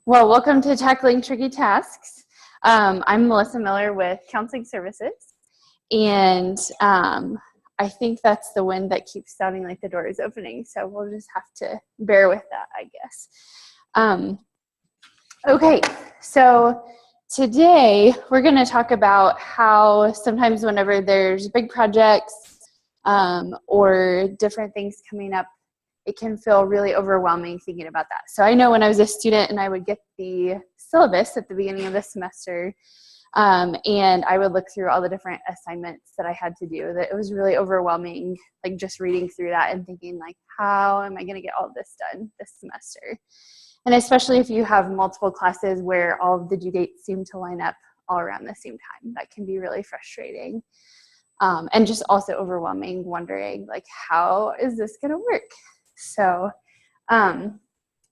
Well, welcome to Tackling Tricky Tasks. I'm Melissa Miller with Counseling Services, and I think that's the wind that keeps sounding like the door is opening, so we'll just have to bear with that, I guess. Okay, so today we're going to talk about how sometimes whenever there's big projects or different things coming up, it can feel really overwhelming thinking about that. So I know when I was a student and I would get the syllabus at the beginning of the semester, and I would look through all the different assignments that I had to do, that it was really overwhelming, like just reading through that and thinking like, how am I going to get all of this done this semester? And especially if you have multiple classes where all of the due dates seem to line up all around the same time, that can be really frustrating. And just also overwhelming, wondering like, how is this going to work? So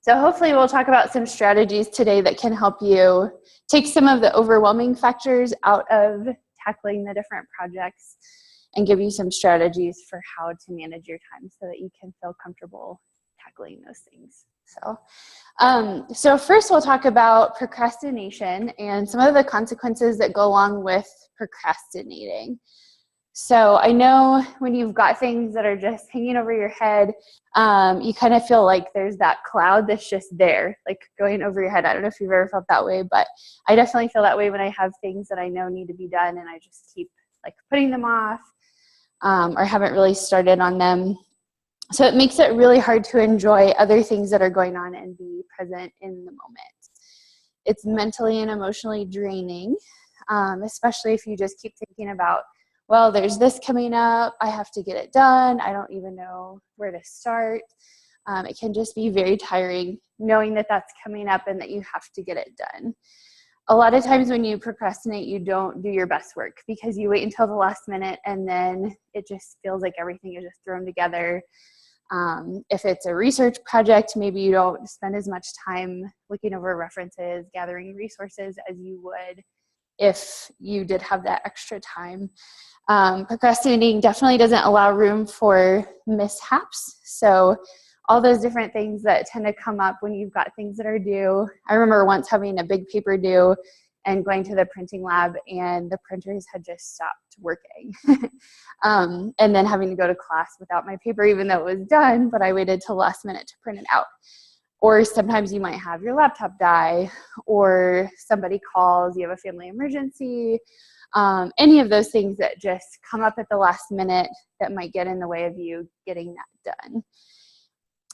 hopefully we'll talk about some strategies today that can help you take some of the overwhelming factors out of tackling the different projects and give you some strategies for how to manage your time so that you can feel comfortable tackling those things. So first we'll talk about procrastination and some of the consequences that go along with procrastinating. So I know when you've got things that are just hanging over your head, you kind of feel like there's that cloud that's just there, like going over your head. I don't know if you've ever felt that way, but I definitely feel that way when I have things that I know need to be done and I just keep like putting them off or haven't really started on them. So it makes it really hard to enjoy other things that are going on and be present in the moment. It's mentally and emotionally draining, especially if you just keep thinking about, well, there's this coming up, I have to get it done, I don't even know where to start. It can just be very tiring knowing that that's coming up and that you have to get it done. A lot of times when you procrastinate, you don't do your best work because you wait until the last minute and then it just feels like everything is just thrown together. If it's a research project, maybe you don't spend as much time looking over references, gathering resources as you would if you did have that extra time. Procrastinating definitely doesn't allow room for mishaps. So all those different things that tend to come up when you've got things that are due. I remember once having a big paper due and going to the printing lab and the printers had just stopped working. And then having to go to class without my paper, even though it was done, but I waited till last minute to print it out. Or sometimes you might have your laptop die, or somebody calls, you have a family emergency, any of those things that just come up at the last minute that might get in the way of you getting that done.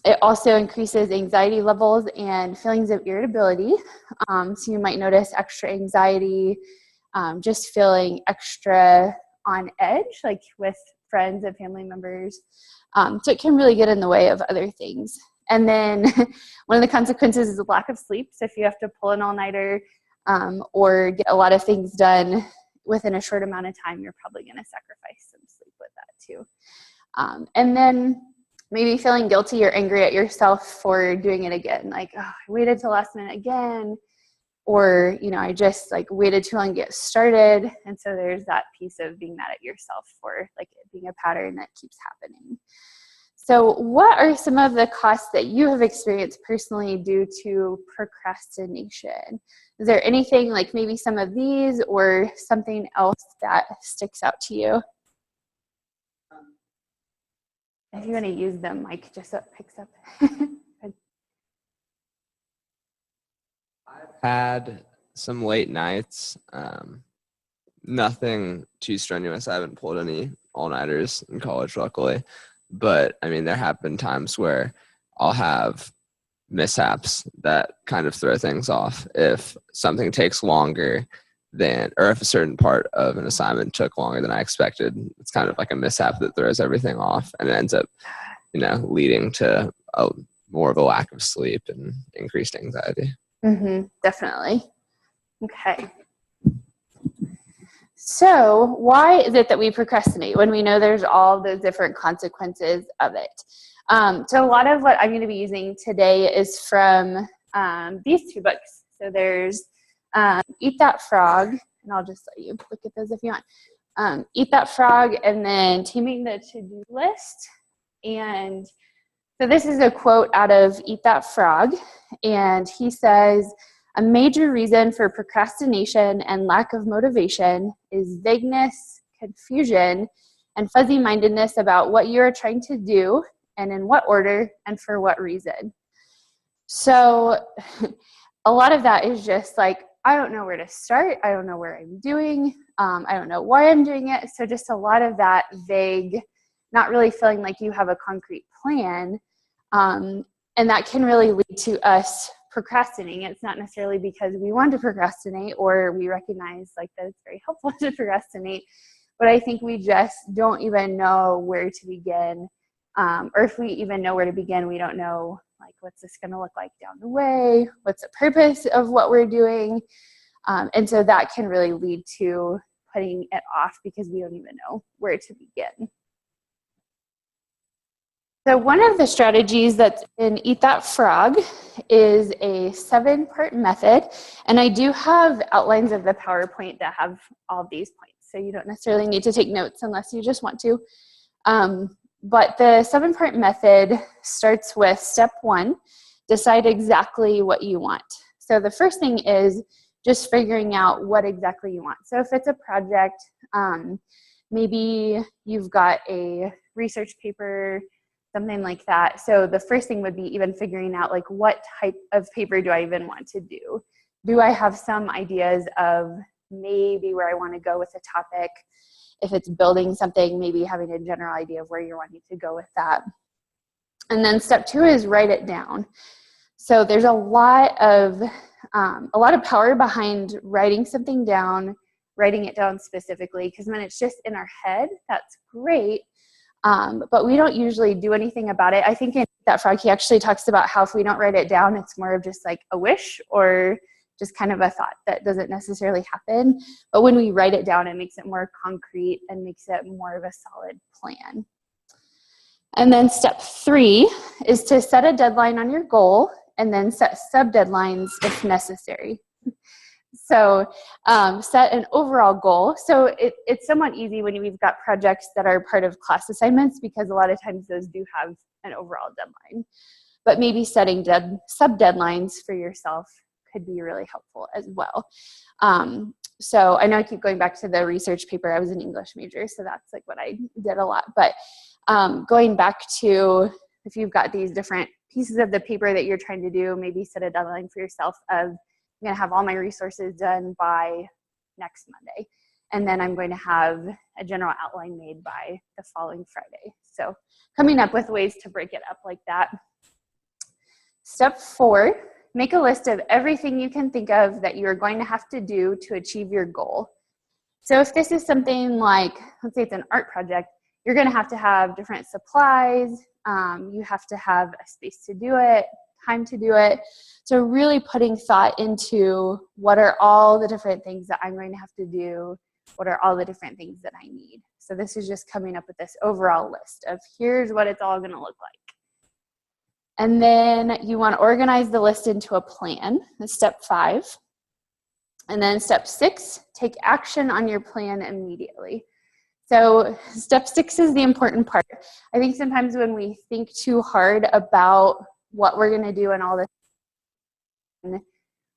It also increases anxiety levels and feelings of irritability. So you might notice extra anxiety, just feeling extra on edge, like with friends and family members. So it can really get in the way of other things. And then one of the consequences is a lack of sleep. So if you have to pull an all-nighter or get a lot of things done within a short amount of time, you're probably going to sacrifice some sleep with that too. And then maybe feeling guilty or angry at yourself for doing it again. Like, oh, I waited till last minute again. Or, I just like waited too long to get started. And so there's that piece of being mad at yourself for like it being a pattern that keeps happening. So what are some of the costs that you have experienced personally due to procrastination? Is there anything like maybe some of these or something else that sticks out to you? If you want to use the mic just so it picks up. I've had some late nights, nothing too strenuous. I haven't pulled any all-nighters in college, luckily. But, there have been times where I'll have mishaps that kind of throw things off. If something takes longer or if a certain part of an assignment took longer than I expected, it's kind of like a mishap that throws everything off. And it ends up, leading to more of a lack of sleep and increased anxiety. Mm-hmm, definitely. Okay. So why is it that we procrastinate when we know there's all those different consequences of it? So a lot of what I'm going to be using today is from these two books. So there's Eat That Frog, and I'll just let you look at those if you want. Eat That Frog, and then Taming the To-Do List. And So this is a quote out of Eat That Frog, and he says, "A major reason for procrastination and lack of motivation is vagueness, confusion, and fuzzy-mindedness about what you're trying to do and in what order and for what reason." So a lot of that is just like, I don't know where to start. I don't know where I'm doing. I don't know why I'm doing it. So just a lot of that vague, not really feeling like you have a concrete plan. And that can really lead to us procrastinating. It's not necessarily because we want to procrastinate or we recognize like that it's very helpful to procrastinate, but I think we just don't even know where to begin. Or if we even know where to begin, we don't know like what's this going to look like down the way, what's the purpose of what we're doing. And so that can really lead to putting it off because we don't even know where to begin. So one of the strategies that's in Eat That Frog is a 7-part method. And I do have outlines of the PowerPoint that have all of these points. So you don't necessarily need to take notes unless you just want to. But the 7-part method starts with step 1, decide exactly what you want. So the first thing is just figuring out what exactly you want. So if it's a project, maybe you've got a research paper, something like that. So the first thing would be even figuring out like what type of paper do I even want to do? Do I have some ideas of maybe where I want to go with the topic? If it's building something, maybe having a general idea of where you're wanting to go with that. And then step 2 is write it down. So there's a lot of power behind writing something down, writing it down specifically, because when it's just in our head, that's great. But we don't usually do anything about it. I think in That Frog, he actually talks about how if we don't write it down, it's more of just like a wish or just kind of a thought that doesn't necessarily happen. But when we write it down, it makes it more concrete and makes it more of a solid plan. And then step 3 is to set a deadline on your goal and then set sub-deadlines if necessary. So set an overall goal. So it's somewhat easy when we've got projects that are part of class assignments because a lot of times those do have an overall deadline. But maybe setting sub-deadlines for yourself could be really helpful as well. So I know I keep going back to the research paper. I was an English major, so that's like what I did a lot. But going back to if you've got these different pieces of the paper that you're trying to do, maybe set a deadline for yourself of, I'm going to have all my resources done by next Monday. And then I'm going to have a general outline made by the following Friday. So coming up with ways to break it up like that. Step 4, make a list of everything you can think of that you're going to have to do to achieve your goal. So if this is something like, let's say it's an art project, you're going to have different supplies. You have to have a space to do it, time to do it. So really putting thought into what are all the different things that I'm going to have to do? What are all the different things that I need? So this is just coming up with this overall list of here's what it's all going to look like. And then you want to organize the list into a plan. That's step 5. And then step 6, take action on your plan immediately. So step 6 is the important part. I think sometimes when we think too hard about what we're going to do and all this,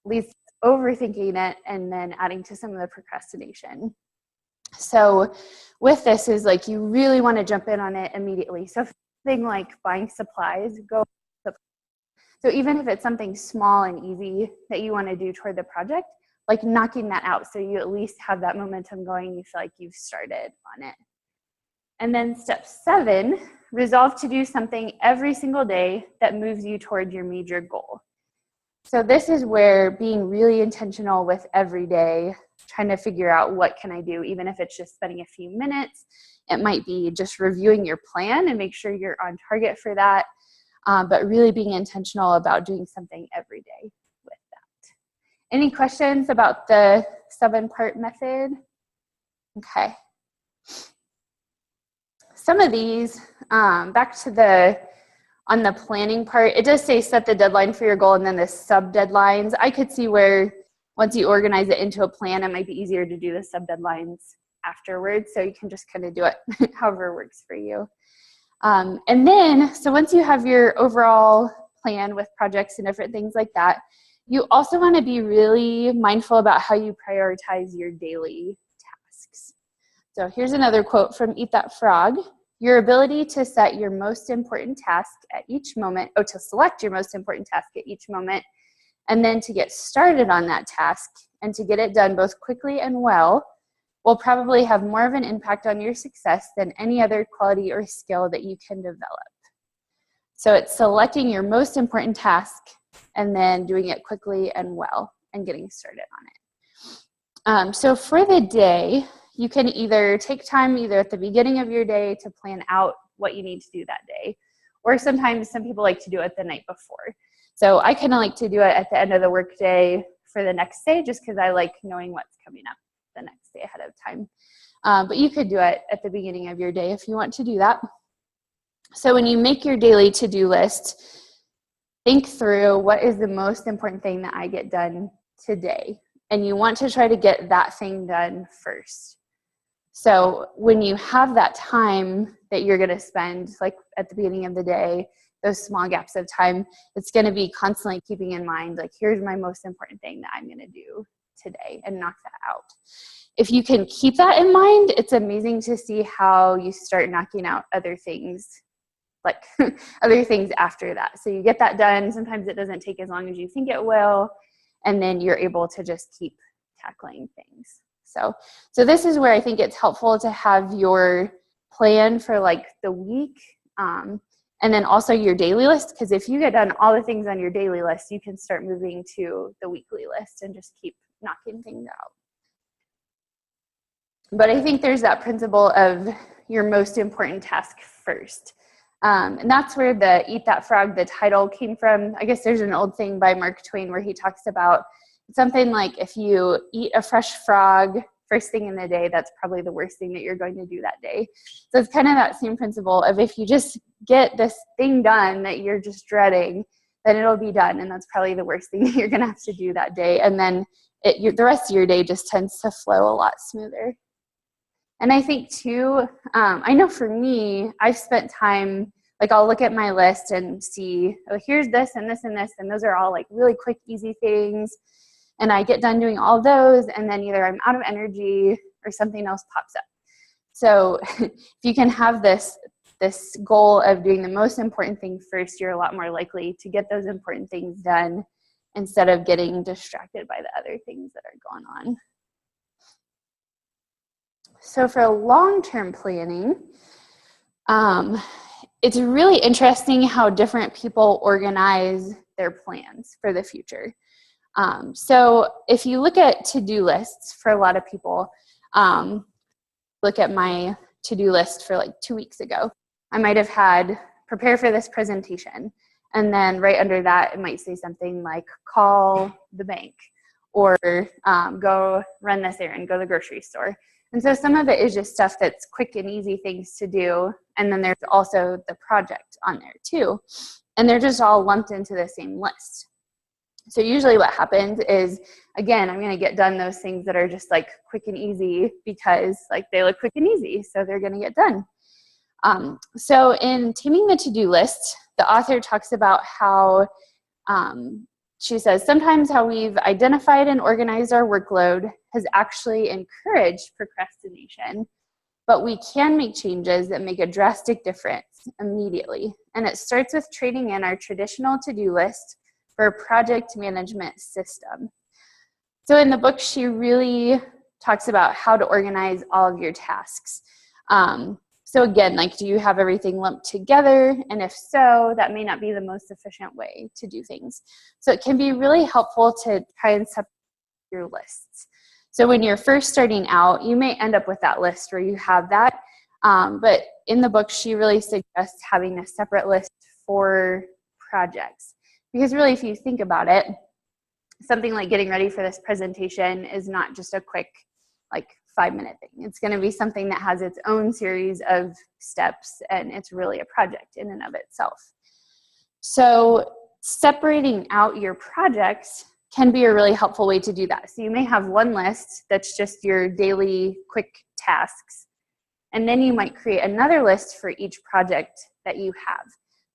leads to overthinking it and then adding to some of the procrastination. So with this is like you really want to jump in on it immediately. So something like buying supplies, go. So even if it's something small and easy that you want to do toward the project, like knocking that out so you at least have that momentum going, you feel like you've started on it. And then step 7, resolve to do something every single day that moves you toward your major goal. So this is where being really intentional with every day, trying to figure out what can I do, even if it's just spending a few minutes. It might be just reviewing your plan and make sure you're on target for that, but really being intentional about doing something every day with that. Any questions about the 7-part method? Okay. Some of these, back to on the planning part, it does say set the deadline for your goal and then the sub-deadlines. I could see where once you organize it into a plan, it might be easier to do the sub-deadlines afterwards. So you can just kind of do it however works for you. And then, so once you have your overall plan with projects and different things like that, you also want to be really mindful about how you prioritize your daily tasks. So here's another quote from Eat That Frog. Your ability to set your most important task at each moment, to select your most important task at each moment, and then to get started on that task and to get it done both quickly and well, will probably have more of an impact on your success than any other quality or skill that you can develop. So it's selecting your most important task and then doing it quickly and well and getting started on it. So for the day, you can either take time either at the beginning of your day to plan out what you need to do that day, or sometimes some people like to do it the night before. So I kind of like to do it at the end of the workday for the next day just because I like knowing what's coming up the next day ahead of time. But you could do it at the beginning of your day if you want to do that. So when you make your daily to-do list, think through what is the most important thing that I get done today. And you want to try to get that thing done first. So when you have that time that you're going to spend, like at the beginning of the day, those small gaps of time, it's going to be constantly keeping in mind, like, here's my most important thing that I'm going to do today and knock that out. If you can keep that in mind, it's amazing to see how you start knocking out other things, like other things after that. So you get that done. Sometimes it doesn't take as long as you think it will, and then you're able to just keep tackling things. So this is where I think it's helpful to have your plan for like the week, and then also your daily list, because if you get done all the things on your daily list, you can start moving to the weekly list and just keep knocking things out. But I think there's that principle of your most important task first. And that's where the Eat That Frog, the title came from. I guess there's an old thing by Mark Twain where he talks about something like if you eat a fresh frog first thing in the day, that's probably the worst thing that you're going to do that day. So it's kind of that same principle of if you just get this thing done that you're just dreading, then it'll be done. And that's probably the worst thing that you're going to have to do that day. And then the rest of your day just tends to flow a lot smoother. And I think too, I know for me, I've spent time, like I'll look at my list and see, oh, here's this and this and this, and those are all like really quick, easy things. And I get done doing all those, and then either I'm out of energy or something else pops up. So if you can have this goal of doing the most important thing first, you're a lot more likely to get those important things done instead of getting distracted by the other things that are going on. So for long-term planning, it's really interesting how different people organize their plans for the future. So if you look at to-do lists for a lot of people, look at my to-do list for like 2 weeks ago. I might have had prepare for this presentation. And then right under that, it might say something like call the bank or go run this errand, go to the grocery store. And so some of it is just stuff that's quick and easy things to do. And then there's also the project on there too. And they're just all lumped into the same list. So usually what happens is, again, I'm going to get done those things that are just like quick and easy because like they look quick and easy. So they're going to get done. So in Taming the To-Do List, the author talks about how she says, sometimes how we've identified and organized our workload has actually encouraged procrastination, but we can make changes that make a drastic difference immediately. And it starts with trading in our traditional to-do list for a project management system. So in the book, she really talks about how to organize all of your tasks. So again, like, do you have everything lumped together? And if so, that may not be the most efficient way to do things. So it can be really helpful to try and separate your lists. So when you're first starting out, you may end up with that list where you have that. But in the book, she really suggests having a separate list for projects. Because really, if you think about it, something like getting ready for this presentation is not just a quick, like, 5-minute thing. It's going to be something that has its own series of steps, and it's really a project in and of itself. So separating out your projects can be a really helpful way to do that. So you may have one list that's just your daily quick tasks, And then you might create another list for each project that you have.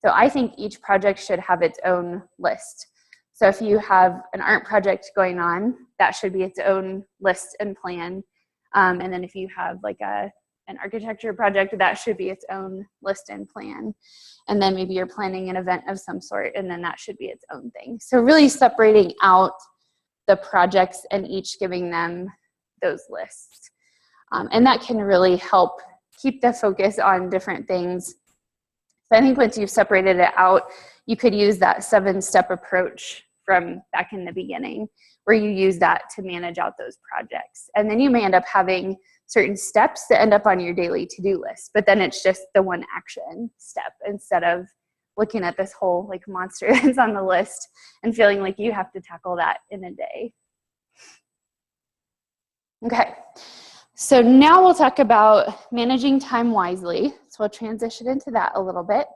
So I think each project should have its own list. So if you have an art project going on, that should be its own list and plan. And then if you have like an architecture project, that should be its own list and plan. And then maybe you're planning an event of some sort, and then that should be its own thing. So really separating out the projects and each giving them those lists. And that can really help keep the focus on different things. So I think once you've separated it out, you could use that 7-step approach from back in the beginning, where you use that to manage out those projects. And then you may end up having certain steps that end up on your daily to-do list, but then it's just the one action step instead of looking at this whole like monster that's on the list and feeling like you have to tackle that in a day. Okay, so now we'll talk about managing time wisely. So we'll transition into that a little bit.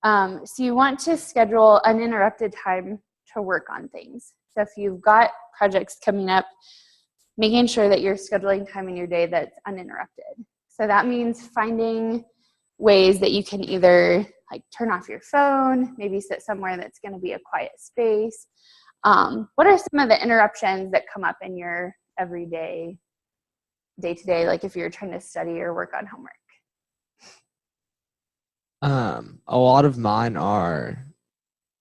So you want to schedule uninterrupted time to work on things. So if you've got projects coming up, making sure that you're scheduling time in your day that's uninterrupted. So that means finding ways that you can either like turn off your phone, maybe sit somewhere that's going to be a quiet space. What are some of the interruptions that come up in your everyday, day-to-day, like if you're trying to study or work on homework? A lot of mine are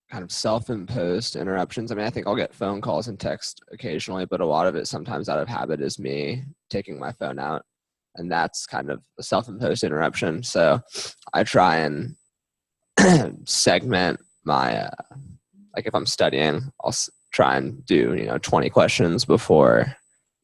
kind of self-imposed interruptions. I mean, I think I'll get phone calls and text occasionally, but a lot of it sometimes out of habit is me taking my phone out, and that's kind of a self-imposed interruption. So I try and segment my, like if I'm studying, I'll try and do, 20 questions before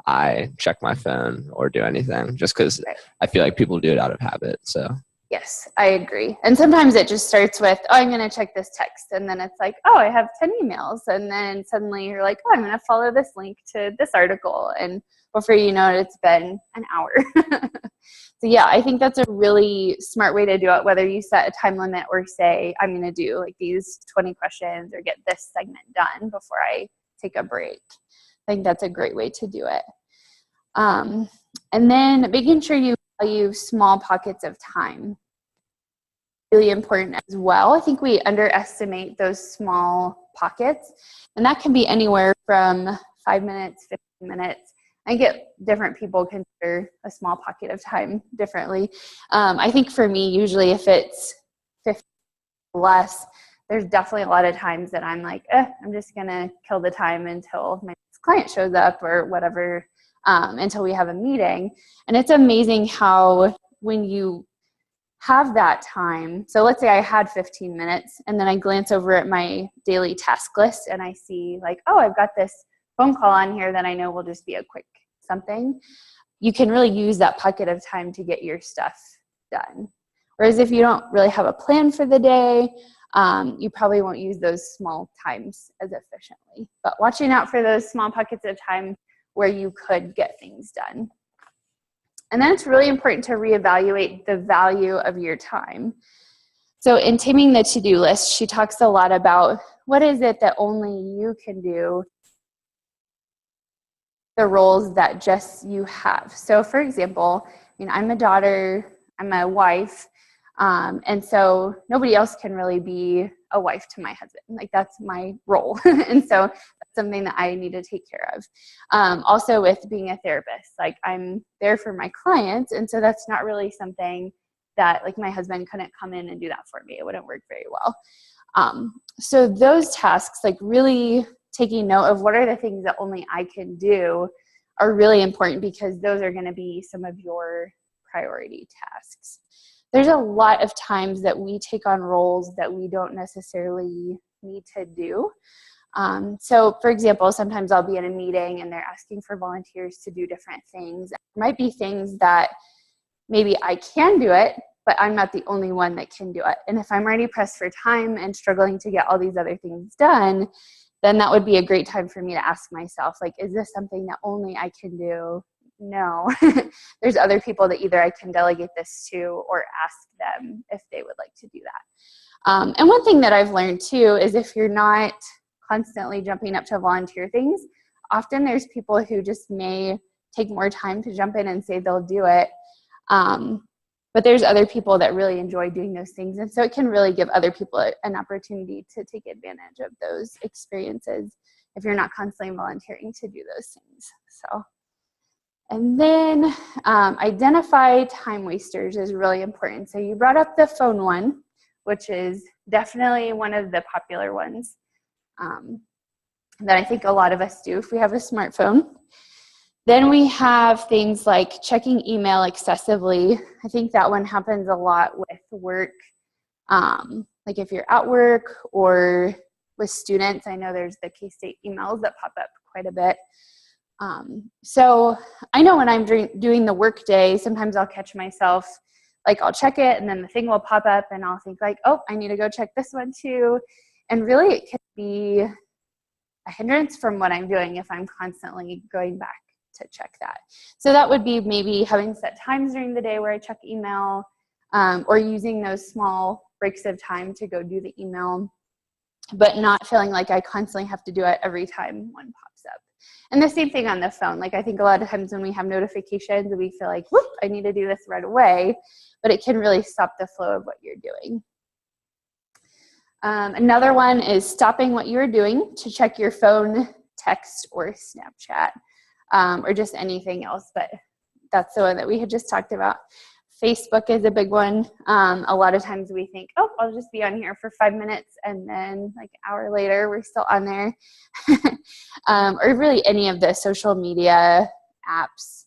I check my phone or do anything, just because I feel like people do it out of habit. So yes, I agree. And sometimes it just starts with, oh, I'm going to check this text. And then it's like, oh, I have 10 emails. And then suddenly you're like, oh, I'm going to follow this link to this article. And before you know it, it's been an hour. So yeah, I think that's a really smart way to do it, whether you set a time limit or say, I'm going to do like these 20 questions or get this segment done before I take a break. I think that's a great way to do it. And then making sure you value small pockets of time. Really important as well. I think we underestimate those small pockets, and that can be anywhere from 5 minutes, 15 minutes. I get different people consider a small pocket of time differently. I think for me, usually if it's 15 or less, there's definitely a lot of times that I'm like, I'm just gonna kill the time until my client shows up or whatever, until we have a meeting. And it's amazing how when you have that time, so let's say I had 15 minutes and then I glance over at my daily task list and I see like, oh, I've got this phone call on here that I know will just be a quick something. You can really use that pocket of time to get your stuff done. Whereas if you don't really have a plan for the day, you probably won't use those small times as efficiently. But watching out for those small pockets of time where you could get things done. And then it's really important to reevaluate the value of your time. So in Taming the To-Do List, she talks a lot about what is it that only you can do, the roles that just you have. So for example, I'm a daughter, I'm a wife, and so nobody else can really be a wife to my husband. Like that's my role. And so that's something that I need to take care of. Also with being a therapist, like I'm there for my clients. And so that's not really something that like my husband couldn't come in and do that for me. It wouldn't work very well. So those tasks, like really taking note of what are the things that only I can do are really important because those are going to be some of your priority tasks. There's a lot of times that we take on roles that we don't necessarily need to do. So for example, sometimes I'll be in a meeting and they're asking for volunteers to do different things. It might be things that maybe I can do it, but I'm not the only one that can do it. And if I'm already pressed for time and struggling to get all these other things done, then that would be a great time for me to ask myself, like, is this something that only I can do? No. There's other people that either I can delegate this to or ask them if they would like to do that. And one thing that I've learned too is if you're not constantly jumping up to volunteer things, often there's people who just may take more time to jump in and say they'll do it. But there's other people that really enjoy doing those things. And so it can really give other people an opportunity to take advantage of those experiences if you're not constantly volunteering to do those things. So, and then identify time wasters is really important. So you brought up the phone one, which is definitely one of the popular ones that I think a lot of us do if we have a smartphone. Then we have things like checking email excessively. I think that one happens a lot with work. Like if you're at work or with students, I know there's the K-State emails that pop up quite a bit. So I know when I'm doing the work day, sometimes I'll catch myself, like I'll check it and then the thing will pop up and I'll think like, oh, I need to go check this one too. And really it can be a hindrance from what I'm doing if I'm constantly going back to check that. So that would be maybe having set times during the day where I check email, or using those small breaks of time to go do the email, but not feeling like I constantly have to do it every time one pops up. And the same thing on the phone. Like I think a lot of times when we have notifications, we feel like, whoop, I need to do this right away, but it can really stop the flow of what you're doing. Another one is stopping what you're doing to check your phone, text, or Snapchat. Or just anything else, but that's the one that we had just talked about. Facebook is a big one. A lot of times we think, oh, I'll just be on here for 5 minutes, and then like an hour later, we're still on there. Or really any of the social media apps.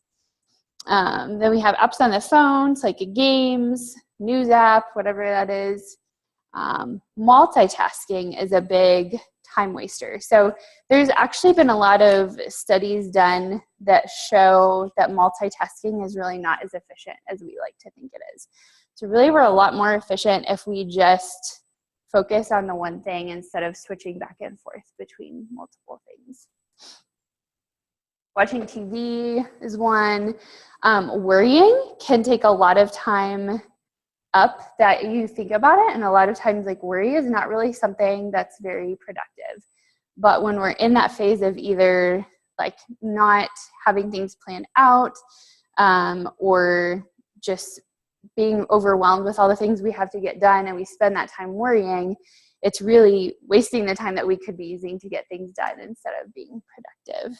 Then we have apps on the phone, so like games, news app, whatever that is. Multitasking is a big time waster. So there's actually been a lot of studies done that show that multitasking is really not as efficient as we like to think it is. So really we're a lot more efficient if we just focus on the one thing instead of switching back and forth between multiple things. Watching TV is one. Worrying can take a lot of time up that you think about it, and a lot of times like worry is not really something that's very productive. But when we're in that phase of either like not having things planned out, or just being overwhelmed with all the things we have to get done and we spend that time worrying, it's really wasting the time that we could be using to get things done instead of being productive.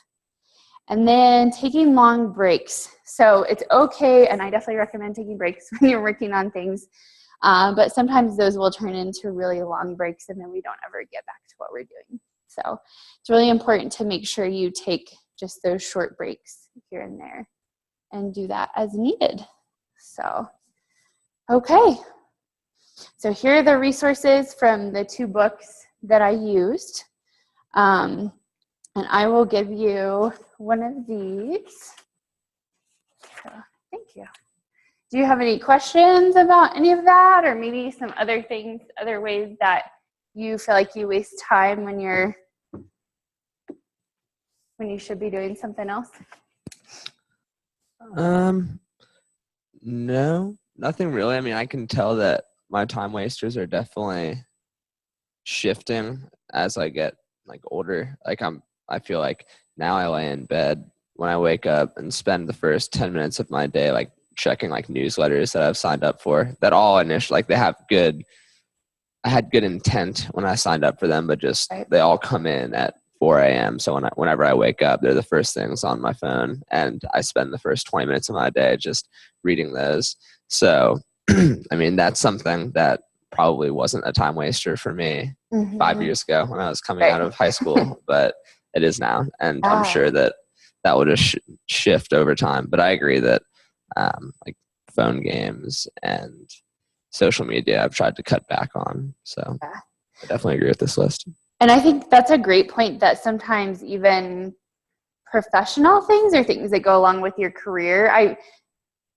And then taking long breaks. So it's okay, and I definitely recommend taking breaks when you're working on things, but sometimes those will turn into really long breaks and then we don't ever get back to what we're doing. So it's really important to make sure you take just those short breaks here and there and do that as needed. So, okay. So here are the resources from the 2 books that I used. And I will give you one of these. So, thank you. Do you have any questions about any of that, or maybe some other things, other ways that you feel like you waste time when you should be doing something else? No, nothing really. I mean, I can tell that my time wasters are definitely shifting as I get like older. Like I feel like now I lay in bed when I wake up and spend the first 10 minutes of my day like checking like newsletters that I've signed up for, that all initially like I had good intent when I signed up for them, but just they all come in at 4 a.m. So whenever I wake up, they're the first things on my phone, and I spend the first 20 minutes of my day just reading those. So, I mean, that's something that probably wasn't a time waster for me 5 years ago when I was coming out of high school, but it is now. And I'm sure that will just shift over time. But I agree that like phone games and social media I've tried to cut back on. So I definitely agree with this list. And I think that's a great point, that sometimes even professional things or things that go along with your career.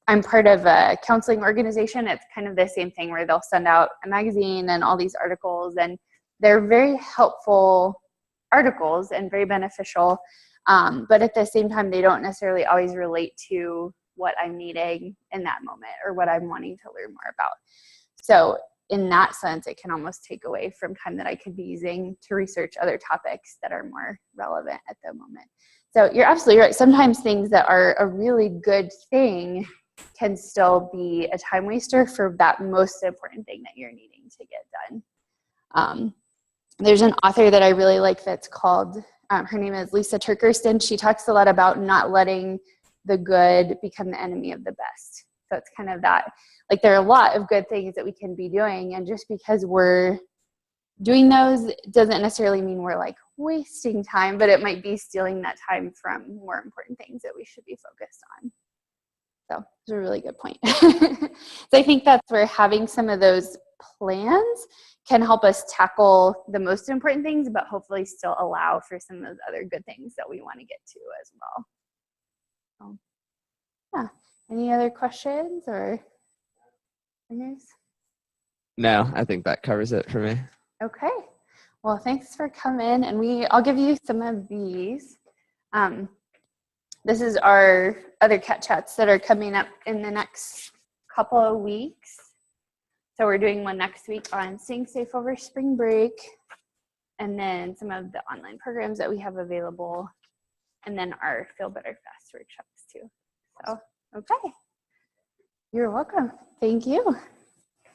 I'm part of a counseling organization. It's kind of the same thing where they'll send out a magazine and all these articles, and they're very helpful articles and very beneficial. But at the same time, they don't necessarily always relate to what I'm needing in that moment or what I'm wanting to learn more about. So in that sense, it can almost take away from time that I could be using to research other topics that are more relevant at the moment. So you're absolutely right. Sometimes things that are a really good thing can still be a time waster for that most important thing that you're needing to get done. There's an author that I really like that's called, her name is Lisa Turkerston. She talks a lot about not letting the good become the enemy of the best. So it's kind of that, like there are a lot of good things that we can be doing, and just because we're doing those doesn't necessarily mean we're like wasting time, but it might be stealing that time from more important things that we should be focused on. So it's a really good point. So I think that's where having some of those plans can help us tackle the most important things, but hopefully still allow for some of those other good things that we want to get to as well. So, yeah. Any other questions or things? No, I think that covers it for me. Okay. Well, thanks for coming, and I'll give you some of these. This is our other cat chats that are coming up in the next couple of weeks. So we're doing one next week on staying safe over spring break, and then some of the online programs that we have available, and then our Feel Better Fast workshops too. So, okay. You're welcome. Thank you.